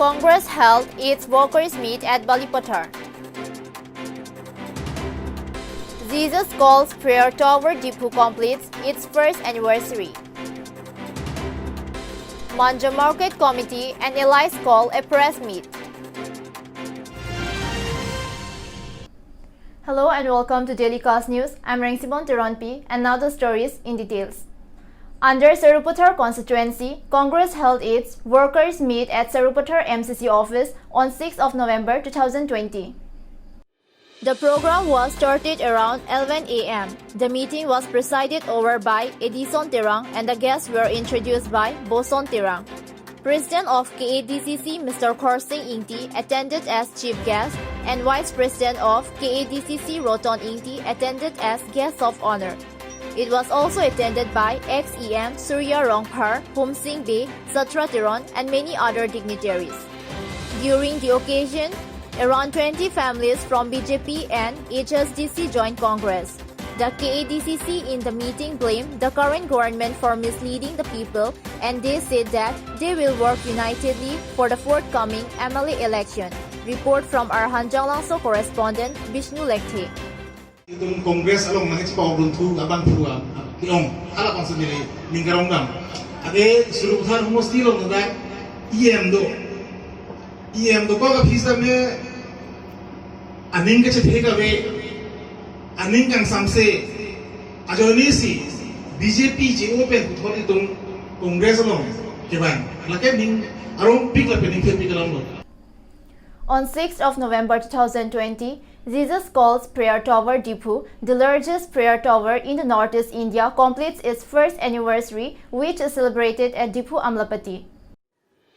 Congress held its workers' meet at Balipathar. Jesus Calls Prayer Tower Depot completes its first anniversary. Manja Market Committee and allies call a press meet. Hello and welcome to Daily Cast News. I'm Rangsimon Teronpi and now the stories in details. Under Sarupathar constituency, Congress held its workers' meet at Sarupathar MCC office on 6th of November 2020. The program was started around 11 a.m. The meeting was presided over by Edison Terang and the guests were introduced by Boson Terang. President of KADCC Mr. Khorsing Ingti attended as chief guest and Vice President of KADCC Roton Ingti attended as guest of honor. It was also attended by ex-EM Surya Rongphar, Hum Singh Bey, Satra Theron and many other dignitaries. During the occasion, around 20 families from BJP and HSDC joined Congress. The KADCC in the meeting blamed the current government for misleading the people and they said that they will work unitedly for the forthcoming MLA election. Report from our Hanjang Langso correspondent Vishnu Lekthe. Congress along manage power runtu abang pua tiong ala kong sendiri ningkarong dam ade Sarupathar humus tilong nada EM do ko ka phisa me aning ke chethega ve aning kang samse ajoni si BJP je open thori tung Congress along keban lake ning arong pik la pening pik along. On 6th of November 2020, Jesus Calls Prayer Tower Depot, the largest prayer tower in the Northeast India, completes its first anniversary, which is celebrated at Depot Amlapati.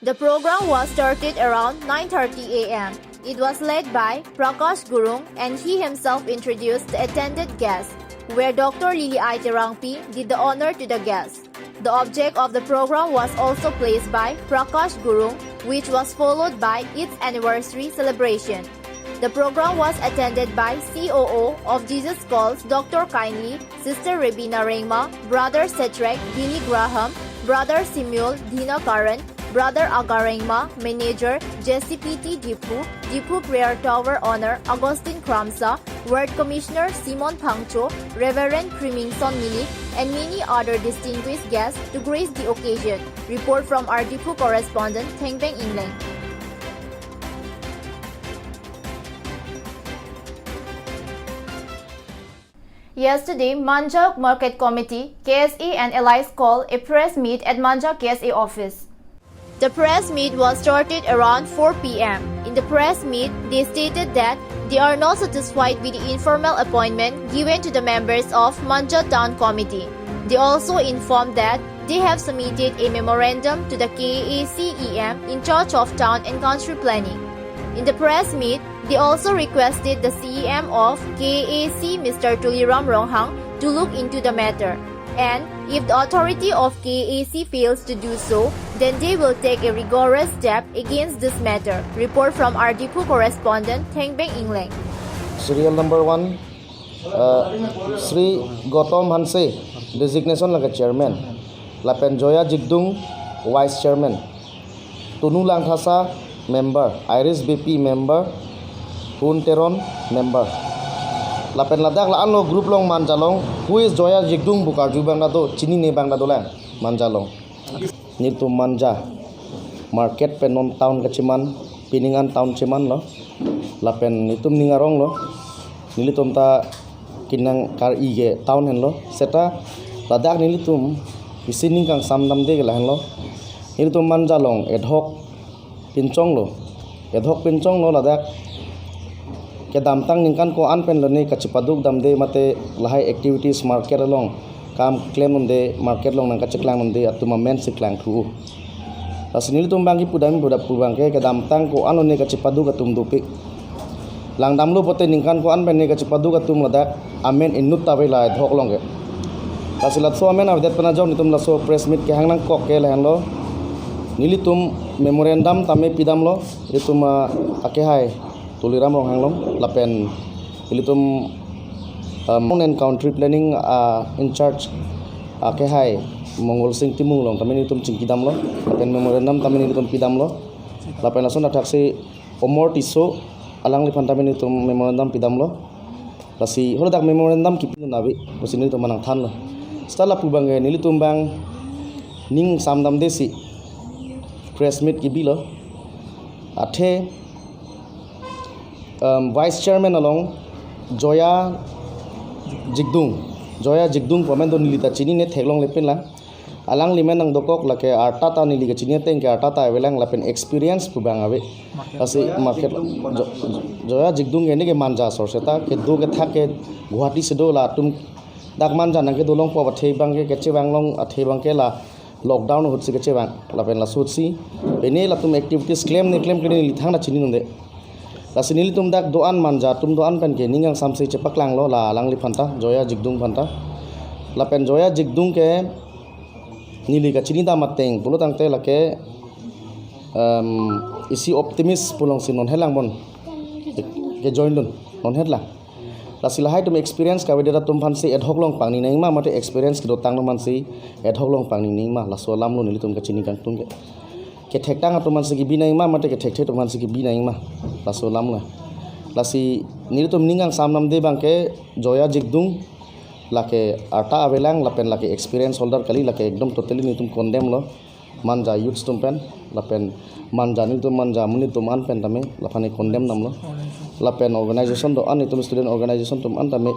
The program was started around 9:30 a.m. It was led by Prakash Gurung and he himself introduced the attended guests, where Dr. Lili I. Terangpi did the honor to the guests. The object of the program was also placed by Prakash Gurung, which was followed by its anniversary celebration. The program was attended by COO of Jesus Calls, Dr. Kindly, Sister Rebina Rengma, Brother Setrek, Billy Graham, Brother Simuel Dina Karan, Brother Agarengma, Manager, JCPT Depot Prayer Tower Honor, Agustin Kramsa, Ward Commissioner Simon Pangcho, Reverend Primingson Milik, and many other distinguished guests to grace the occasion. Report from our Depot correspondent, Thengbeng Ingleng. Yesterday, Manja Market Committee, KSA and allies called a press meet at Manja KSA office. The press meet was started around 4 p.m. In the press meet, they stated that they are not satisfied with the informal appointment given to the members of Manja Town Committee. They also informed that they have submitted a memorandum to the KACEM in charge of town and country planning. In the press meet, they also requested the CEM of KAC Mr. Tuliram Ronghang to look into the matter. And if the authority of KAC fails to do so, then they will take a rigorous step against this matter. Report from our Depot correspondent, Thengbeng Ingleng. Serial number 1, Sri Gautam Hanse, designation like a chairman. Lapen Joya Jigdung, vice chairman. Tunu Langthasa, member. Iris BP, member. Hun Teron, member. Lapen Ladak Laan lo group long Manjalong, who is Joya Jigdung Bukarju Bangado, Chini ne Bangado lang, Manjalong. Nitu Manja, market penon town kaciman, piningan town ciman lo. Lapen nitum ningarong lo, nilitum ta kinang kar ige town hen lo. Seta Ladak nilitum, isining kang samdam de gelahen lo. Nilitum Manjalong, ad hoc pincong lo. Ad hoc pincong lo Ladak. Ke damtang ningkan ko anpen lone kachipaduk damde mate lahai activities market along kam claim onde market long nang kachiklang onde atuma men siklang thu asnil tumbangi pudami budak pubangke ke damtang ko anone kachipaduk atum dupik lang damlo pote ningkan ko anpen ne kachipaduk atum ladak amen innut tawe la dhok long ke tasilat so amen avdet pana jaw nitum la so press meet ke hangnang kok ke lan lo nilitum memorandum tame pidam lo ituma akehai Tuliram Ronghang Lapen ilitum and country planning in charge Kehai Mongol Singh Timung long tamen itum cingkidam lo Lapen memorandum tamen itum pidam lo lapen lasun atak si omor tiso alang li pantami ni tum memorandum pidam lo lasi holo dak memorandum kipin nabi lasi ni tum manang than lo setelah pubang ni tum bang ning samdam desi press meet ki bilo athe vice chairman along Joya Jigdung pemen don nilita chini ne theglong lepen lang alang limen nang dokok lake arta ta nili ke chini teng ke arta ta evelang lapen experience pubang ave asi market Joya Jigdung ene ke manja sorseta ke do ke thak ke Guwahati sedo la tum dak manja nang ke dolong po bathei bang ke keche bang long athei bang ke la lockdown hutsi keche bang lapen la sutsi ene la tum activities claim ke ni thang na chini nonde lasinili tum dak doan manja tum doan pen ke ningang samse cepak lang lo la lang li phanta Joya Jigdung phanta la pen Joya Jigdung ke nili ka chini da mateng pulo tang te la ke isi optimist pulong sinon helang bon ke join dun non hetla lasilahai tum experience ka wedera tum phansi ad hoc long pangni nei ma mate experience ki do tang man si ad hoc long pangni nei ma la so lam lo nili tum ka chini kang tum ke thekta nga tuman sigi binai ma mate ke thekte tuman sigi binai ma laso lam la lasi nil tum ningang samnam de bangke Joya Jigdung lake arta avelang lapen lake experience holder kali lake ekdom totally ni tum condemn lo manja youth tum pen lapen manja ni tum manja muni tum an pen tame lafane condemn nam lo lapen organization do an tum student organization tum an tame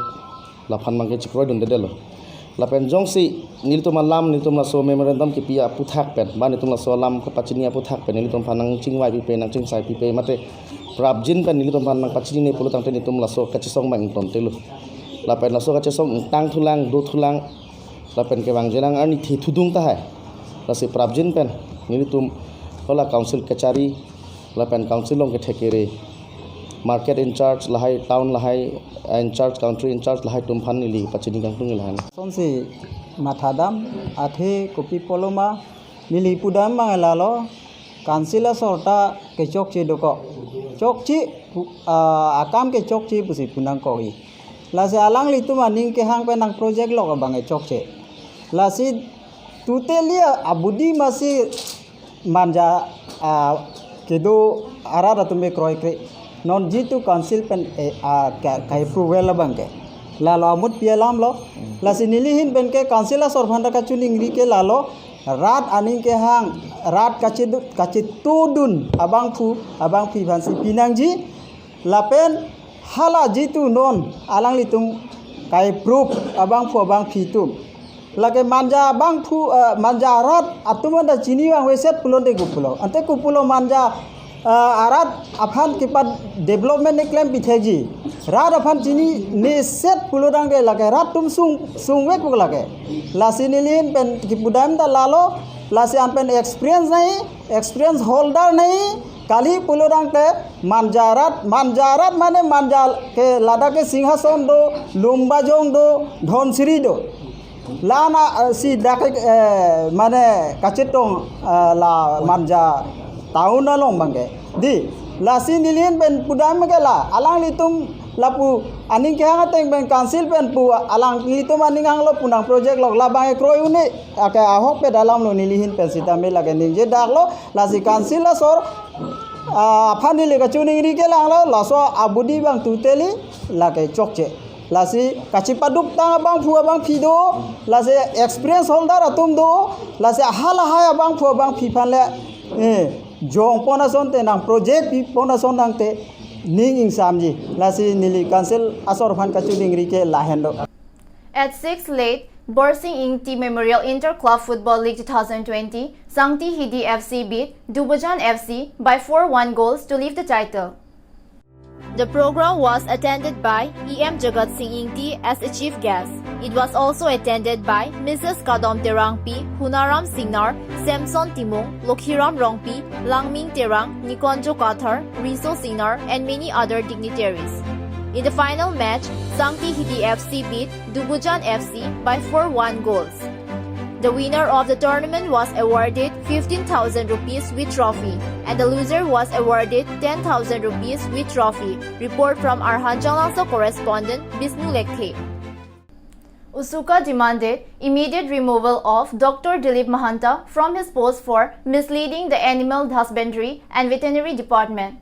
lafan mangke chikroi dun de lo lapen jongsi niltum alam niltum la so memorandum ki pia puthak pen ba niltum la so alam ka pachinia puthak pen niltum phanang chingwai pi pe nang chingsai pi pe mate prabjin kan niltum phanang pachini ne pulu tangte niltum la so kachesong bang ton telu lapen la so kachesong tang thulang do thulang lapen ke bang jelang ani thi thudung ta hai lasi prabjin pen niltum hola council kachari lapen council long ke thekere market in charge lahai town lahai in charge country in charge lahai tum phan nili pachini kang tung lahan sonsi mathadam athe kopi poloma nili pudam mangalalo kansila sorta ke chokchi doko chokchi akam ke chokchi pusi punang koi lasi alang litu maning ke hang penang project log bangai chokche lasi tutelia abudi masi manja kedo arada tumbe kroy kre non jitu council pen kai approval bangke lalo amut pialam lo lasi nilihin pen ke council sor phanda ka chuning ri ke lalo rat aning ke hang rat kachi tudun abang phi phansi pinangji lapen hala jitu non alang litum kai proof abang phi tum lage manja bang phu manja rat atumanda chini wang weset pulonde gupulo ante kupulo manja arat afan kipat development ne claim pitheji rat afan chini ne set pulodang de lage rat tum sung wek lage lasi nilin pen kipudam da lalo lasi ampen experience holder nahi kali pulodang ke manjarat mane manjal ke lada ke singhason do lumbajong do dhonsri do lana si dak mane kachetong la manja tahun along bangke di lasi nilin ben pudam ke la alang litum lapu aning ke hang teng ben council ben pu alang litum aning hang lo punang project log la bang kroi uni aka ahok pe dalam lo nilihin pen sita me lage ninje dak lo lasi council la sor phani le ka chuning ri ke lang lo la so abudi bang tuteli lage chokche lasi kachi paduk tang bang phu bang phido lasi experience holder atum do lasi hala haya bang phu bang phi phan le jong ponason te nang project pi ponason nang te ning ing samji lasi nili council asor phan ka chuning ri ke la hendo At 6 late, Borsing Ingti Memorial Inter-Club Football League 2020, Sangti Hidi FC beat Dubujan FC by 4-1 goals to lift the title. The program was attended by E.M. Jagat Singh Ingti as a chief guest. It was also attended by Mrs. Kadom Terangpi, Hunaram Singnar, Samson Timong, Lokhiram Rongpi, Langming Terang, Nikonjo Kathar, Riso Singnar, and many other dignitaries. In the final match, Sangti Hidi FC beat Dubujan FC by 4-1 goals. The winner of the tournament was awarded 15,000 rupees with trophy, and the loser was awarded 10,000 rupees with trophy. Report from our Hanjang Langso correspondent, Bisnu Lekhe. Usuka demanded immediate removal of Dr. Dilip Mahanta from his post for misleading the Animal Husbandry and Veterinary Department.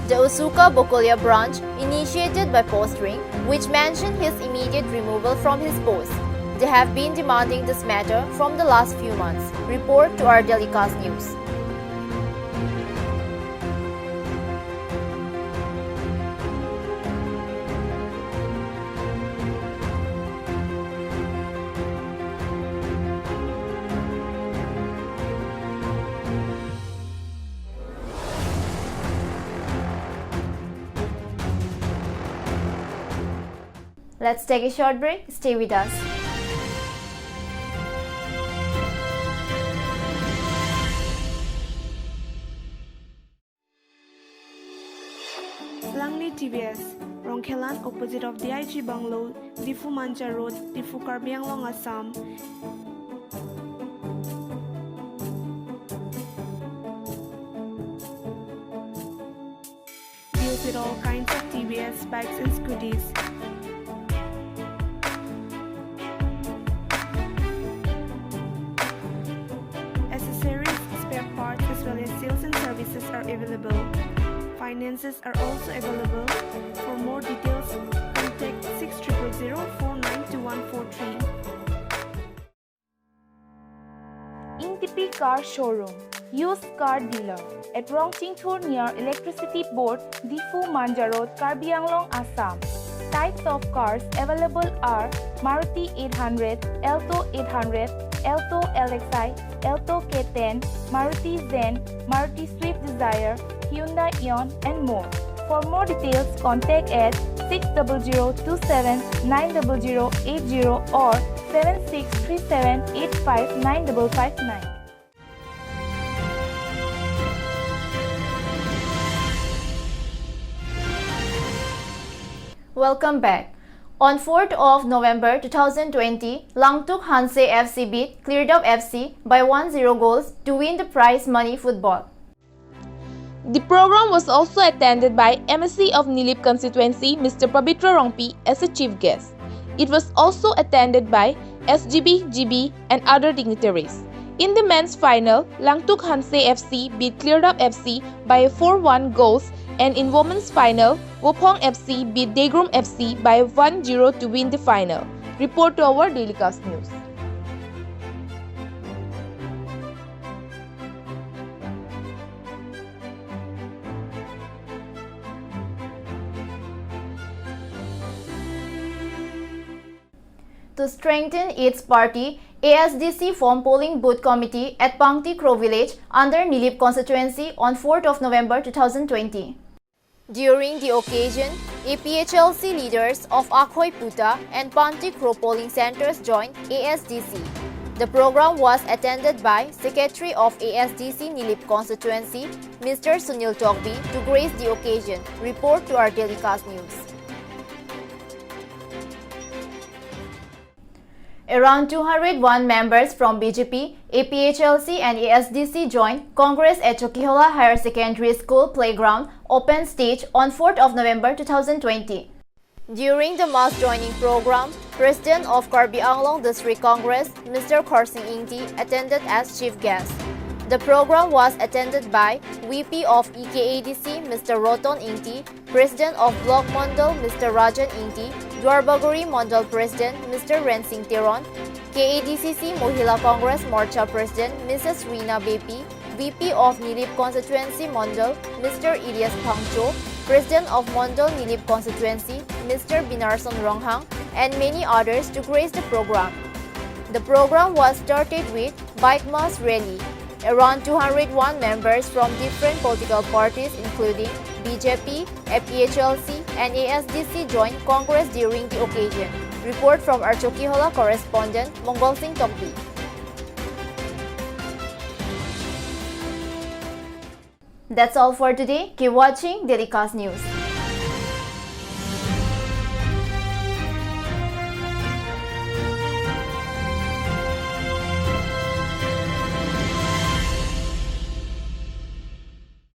The Usuka Bokolia branch initiated by postering, which mentioned his immediate removal from his post. They have been demanding this matter from the last few months. Report to our Telecast News. Let's take a short break. Stay with us. Langley TBS, Rongkhelan opposite of DIG Bungalow, Difu Manja Road, Difu Karbi Anglong, Assam. Deals with all kinds of TBS bikes and scooters. Accessories, spare parts as well as sales and services are available. Finances are also available. For more details, contact 6000492143. Intipi Car Showroom, used car dealer at Rongtingthur near Electricity Board, Difu Manja Road, Karbi Anglong, Assam. Types of cars available are Maruti 800, Alto 800, Alto LXi, Alto K10, Maruti Zen, Maruti Swift Desire, Hyundai Ion and more. For more details, contact at 6002790080 or 7637859559. Welcome back. On 4th of November 2020, Langtuk Hanse FC beat Clearup FC by 1-0 goals to win the prize money football. The program was also attended by MSc of Nilip constituency Mr. Pabitra Rongpi as a chief guest. It was also attended by SGB, GB and other dignitaries. In the men's final, Langtuk Hanse FC beat Clearup FC by 4-1 goals, and in women's final, Wopong FC beat Daegrum FC by 1-0 to win the final. Report to our Telecast News. To strengthen its party, ASDC formed polling booth committee at Pangti Crow village under Nilip constituency on 4th of November 2020. During the occasion, APHLC leaders of Akhoi Puta and Pangti Crow polling centers joined ASDC. The program was attended by Secretary of ASDC Nilip constituency, Mr. Sunil Tokbi, to grace the occasion. Report to our Telecast News. Around 201 members from BJP, APHLC and ASDC joined Congress at Chokhihola Higher Secondary School Playground Open Stage on 4th of November 2020. During the mass joining program, President of Karbi Anglong District Congress, Mr. Khorsing Ingti, attended as chief guest. The program was attended by VP of EKADC, Mr. Roton Ingti, President of Block Mondal, Mr. Rajan Ingti, Dwarbaguri Mondal President, Mr. Rensing Teron, KADCC Mohila Congress Morcha President, Mrs. Rina Bepi, VP of Nilip Constituency Mondal, Mr. Ilyas Pangcho, President of Mondal Nilip Constituency, Mr. Binarson Ronghang, and many others to grace the program. The program was started with Bike Mass Rally. Around 201 members from different political parties including BJP, APHLC, and ASDC joined Congress during the occasion. Report from our Chokhihola correspondent, Mongol Singh Tongpi. That's all for today. Keep watching Telecast News.